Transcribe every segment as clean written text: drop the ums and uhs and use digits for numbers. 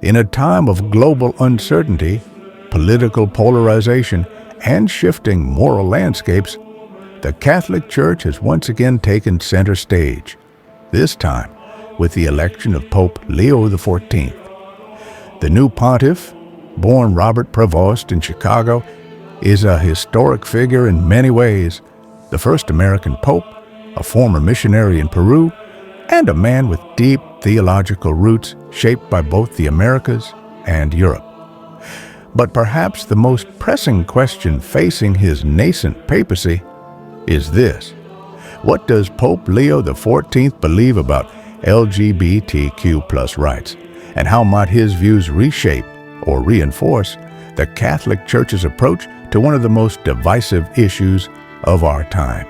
In a time of global uncertainty, political polarization, and shifting moral landscapes, the Catholic Church has once again taken center stage, this time with the election of Pope Leo XIV. The new pontiff, born Robert Prevost in Chicago, is a historic figure in many ways, the first American pope, a former missionary in Peru, and a man with deep theological roots shaped by both the Americas and Europe. But perhaps the most pressing question facing his nascent papacy is this: what does Pope Leo XIV believe about LGBTQ+ rights, and how might his views reshape or reinforce the Catholic Church's approach to one of the most divisive issues of our time?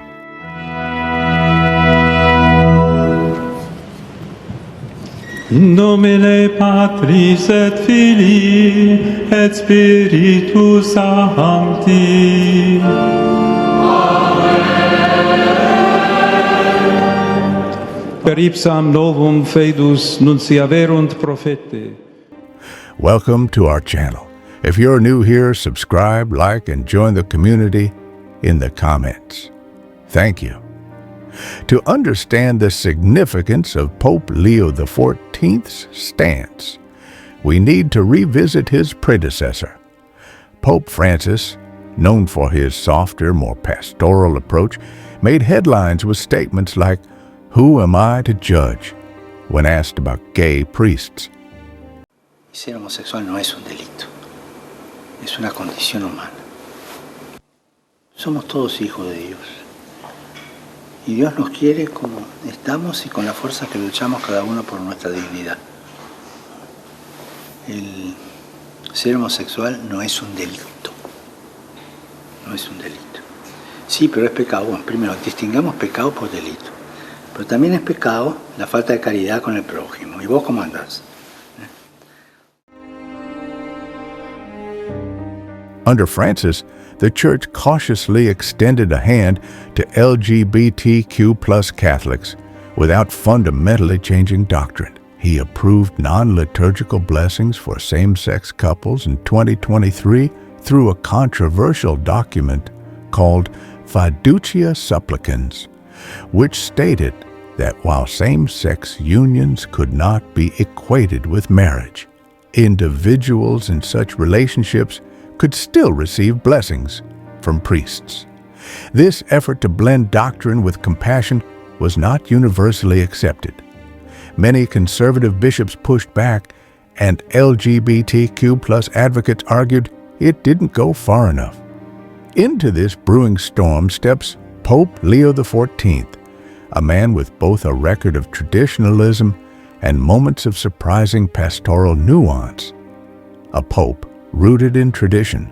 In nomine Patris et Filii et Spiritus Sancti. Amen. Per ipsam novum fidus nunciaverunt prophetae. Welcome to our channel. If you're new here, subscribe, like, and join the community in the comments. Thank you. To understand the significance of Pope Leo XIV's stance, we need to revisit his predecessor. Pope Francis, known for his softer, more pastoral approach, made headlines with statements like, "Who am I to judge?" when asked about gay priests. Ser homosexual no es un delito, es una condición humana. Somos todos hijos de Dios. Y Dios nos quiere como estamos y con la fuerza que luchamos cada uno por nuestra dignidad. El ser homosexual no es un delito. No es un delito. Sí, pero es pecado. Bueno, primero, distingamos pecado por delito. Pero también es pecado la falta de caridad con el prójimo. ¿Y vos cómo andás? Under Francis, the Church cautiously extended a hand to LGBTQ+ Catholics without fundamentally changing doctrine. He approved non-liturgical blessings for same-sex couples in 2023 through a controversial document called Fiducia Supplicans, which stated that while same-sex unions could not be equated with marriage, individuals in such relationships could still receive blessings from priests. This effort to blend doctrine with compassion was not universally accepted. Many conservative bishops pushed back, and LGBTQ+ advocates argued it didn't go far enough. Into this brewing storm steps Pope Leo XIV, a man with both a record of traditionalism and moments of surprising pastoral nuance. A pope rooted in tradition.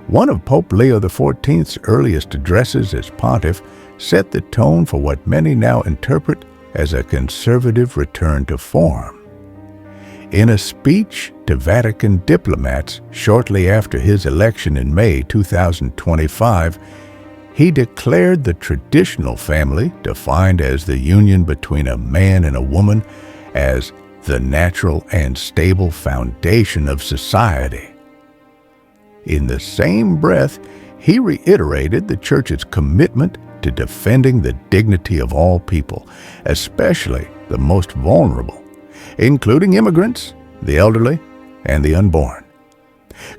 One of Pope Leo XIV's earliest addresses as pontiff set the tone for what many now interpret as a conservative return to form. In a speech to Vatican diplomats shortly after his election in May 2025, he declared the traditional family, defined as the union between a man and a woman, as the natural and stable foundation of society. In the same breath, he reiterated the Church's commitment to defending the dignity of all people, especially the most vulnerable, including immigrants, the elderly, and the unborn.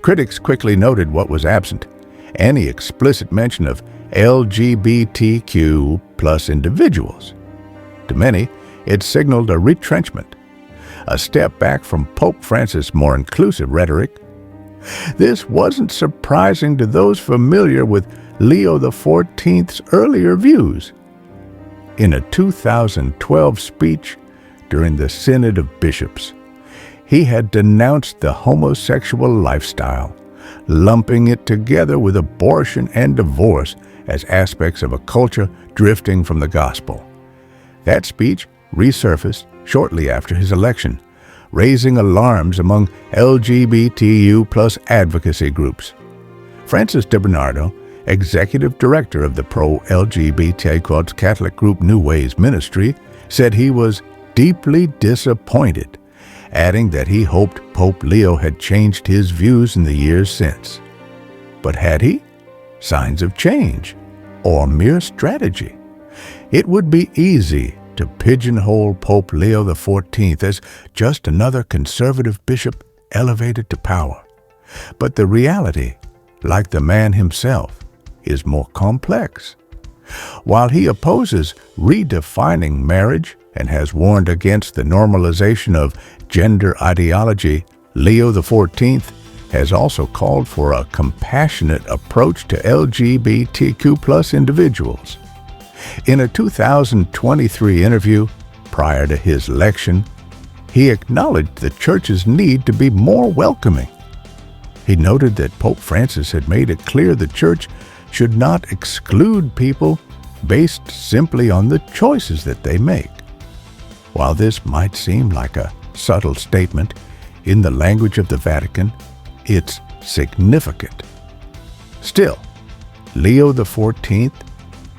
Critics quickly noted what was absent: any explicit mention of LGBTQ+ individuals. To many, it signaled a retrenchment, a step back from Pope Francis' more inclusive rhetoric. This wasn't surprising to those familiar with Leo XIV's earlier views. In a 2012 speech during the Synod of Bishops, he had denounced the homosexual lifestyle, lumping it together with abortion and divorce as aspects of a culture drifting from the gospel. That speech resurfaced shortly after his election, raising alarms among LGBTQ+ advocacy groups. Francis DiBernardo, executive director of the pro-LGBTQ Catholic group New Ways Ministry, said he was deeply disappointed, adding that he hoped Pope Leo had changed his views in the years since. But had he? Signs of change, or mere strategy? It would be easy to pigeonhole Pope Leo XIV as just another conservative bishop elevated to power. But the reality, like the man himself, is more complex. While he opposes redefining marriage and has warned against the normalization of gender ideology, Leo XIV has also called for a compassionate approach to LGBTQ+ individuals. In a 2023 interview prior to his election, he acknowledged the Church's need to be more welcoming. He noted that Pope Francis had made it clear the Church should not exclude people based simply on the choices that they make. While this might seem like a subtle statement, in the language of the Vatican, it's significant. Still, Leo XIV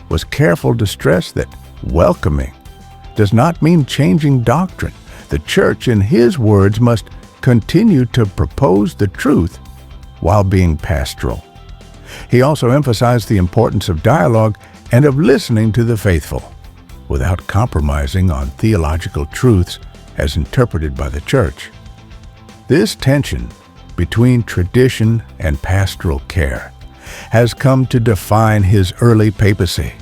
was careful to stress that welcoming does not mean changing doctrine. The Church, in his words, must continue to propose the truth while being pastoral. He also emphasized the importance of dialogue and of listening to the faithful, without compromising on theological truths as interpreted by the Church. This tension between tradition and pastoral care has come to define his early papacy.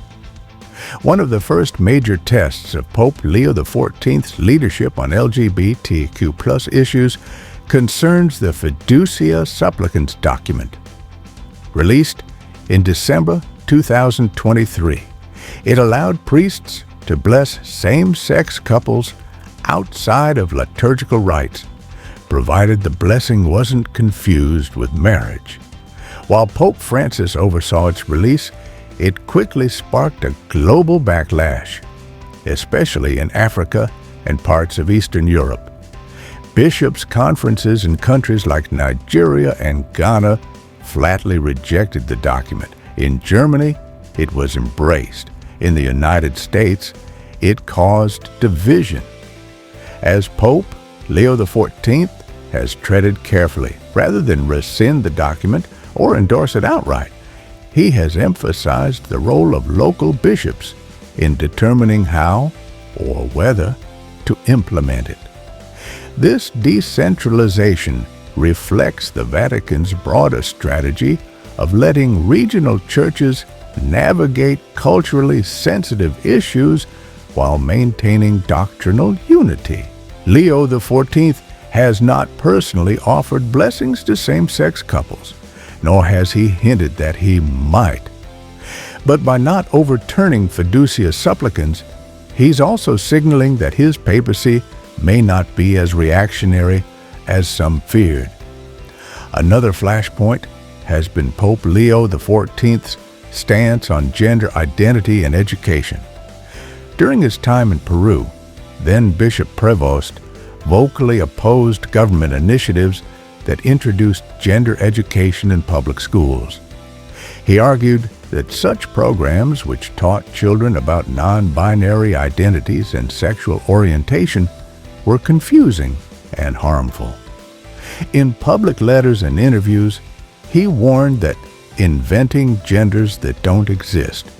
One of the first major tests of Pope Leo XIV's leadership on LGBTQ+ issues concerns the Fiducia Supplicans document. Released in December 2023, it allowed priests to bless same-sex couples outside of liturgical rites, provided the blessing wasn't confused with marriage. While Pope Francis oversaw its release, it quickly sparked a global backlash, especially in Africa and parts of Eastern Europe. Bishops' conferences in countries like Nigeria and Ghana flatly rejected the document. In Germany, it was embraced. In the United States, it caused division. As Pope, Leo XIV has treaded carefully. Rather than rescind the document or endorse it outright, he has emphasized the role of local bishops in determining how or whether to implement it. This decentralization reflects the Vatican's broader strategy of letting regional churches navigate culturally sensitive issues while maintaining doctrinal unity. Leo XIV has not personally offered blessings to same-sex couples, nor has he hinted that he might. But by not overturning Fiducia Supplicans, he's also signaling that his papacy may not be as reactionary as some feared. Another flashpoint has been Pope Leo XIV's stance on gender identity and education. During his time in Peru, then Bishop Prevost vocally opposed government initiatives that introduced gender education in public schools. He argued that such programs, which taught children about non-binary identities and sexual orientation, were confusing and harmful. In public letters and interviews, he warned that inventing genders that don't exist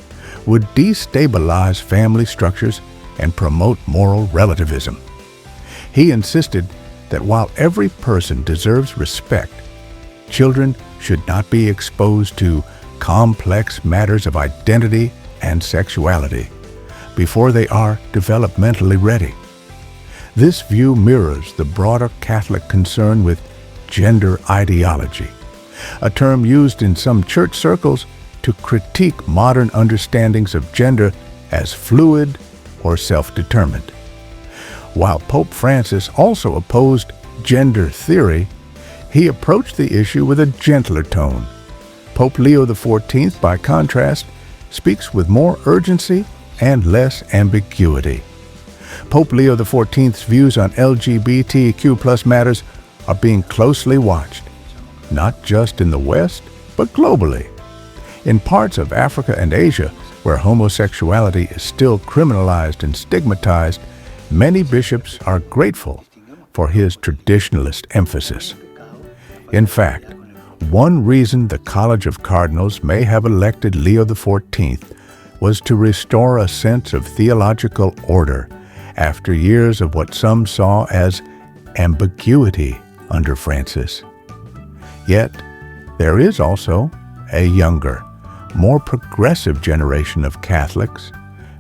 would destabilize family structures and promote moral relativism. He insisted that while every person deserves respect, children should not be exposed to complex matters of identity and sexuality before they are developmentally ready. This view mirrors the broader Catholic concern with gender ideology, a term used in some church circles to critique modern understandings of gender as fluid or self-determined. While Pope Francis also opposed gender theory, he approached the issue with a gentler tone. Pope Leo XIV, by contrast, speaks with more urgency and less ambiguity. Pope Leo XIV's views on LGBTQ+ matters are being closely watched, not just in the West, but globally. In parts of Africa and Asia, where homosexuality is still criminalized and stigmatized, many bishops are grateful for his traditionalist emphasis. In fact, one reason the College of Cardinals may have elected Leo XIV was to restore a sense of theological order after years of what some saw as ambiguity under Francis. Yet, there is also a younger, more progressive generation of Catholics,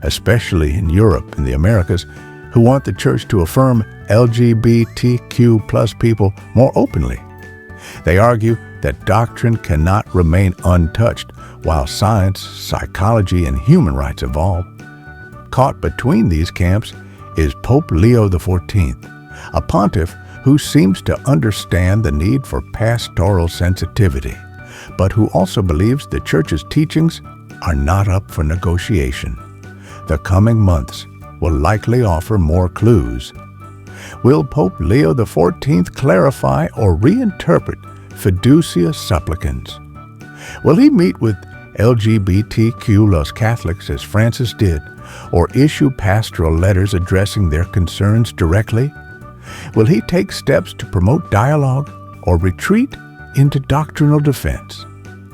especially in Europe and the Americas, who want the Church to affirm LGBTQ plus people more openly. They argue that doctrine cannot remain untouched while science, psychology, and human rights evolve. Caught between these camps is Pope Leo XIV, a pontiff who seems to understand the need for pastoral sensitivity, but who also believes the Church's teachings are not up for negotiation. The coming months will likely offer more clues. Will Pope Leo XIV clarify or reinterpret Fiducia Supplicans? Will he meet with LGBTQ Catholics as Francis did, or issue pastoral letters addressing their concerns directly? Will he take steps to promote dialogue or retreat into doctrinal defense?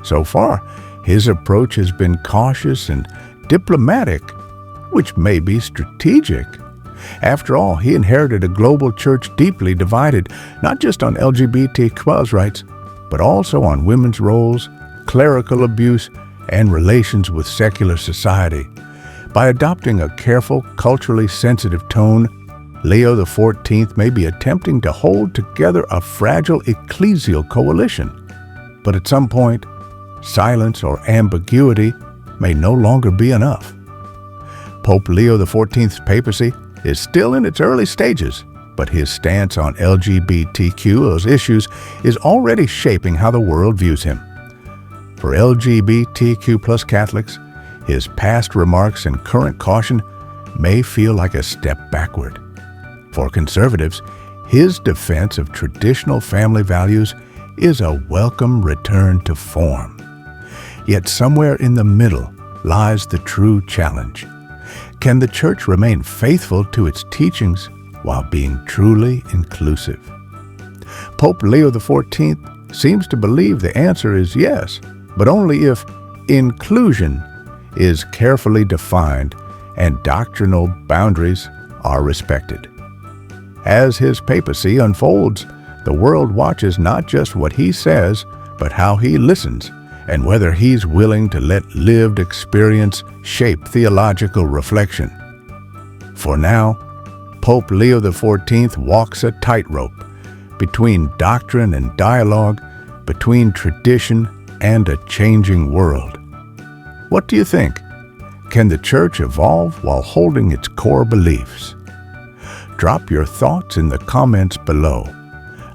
So far, his approach has been cautious and diplomatic, which may be strategic. After all, he inherited a global church deeply divided, not just on LGBTQ rights, but also on women's roles, clerical abuse, and relations with secular society. By adopting a careful, culturally sensitive tone, Leo XIV may be attempting to hold together a fragile ecclesial coalition. But at some point, silence or ambiguity may no longer be enough. Pope Leo XIV's papacy is still in its early stages, but his stance on LGBTQ issues is already shaping how the world views him. For LGBTQ Catholics, his past remarks and current caution may feel like a step backward. For conservatives, his defense of traditional family values is a welcome return to form. Yet somewhere in the middle lies the true challenge. Can the Church remain faithful to its teachings while being truly inclusive? Pope Leo XIV seems to believe the answer is yes, but only if inclusion is carefully defined and doctrinal boundaries are respected. As his papacy unfolds, the world watches not just what he says, but how he listens, and whether he's willing to let lived experience shape theological reflection. For now, Pope Leo XIV walks a tightrope between doctrine and dialogue, between tradition and a changing world. What do you think? Can the Church evolve while holding its core beliefs? Drop your thoughts in the comments below.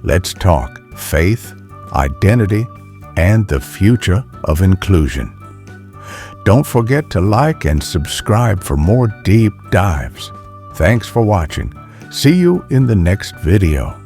Let's talk faith, identity, and the future of inclusion. Don't forget to like and subscribe for more deep dives. Thanks for watching. See you in the next video.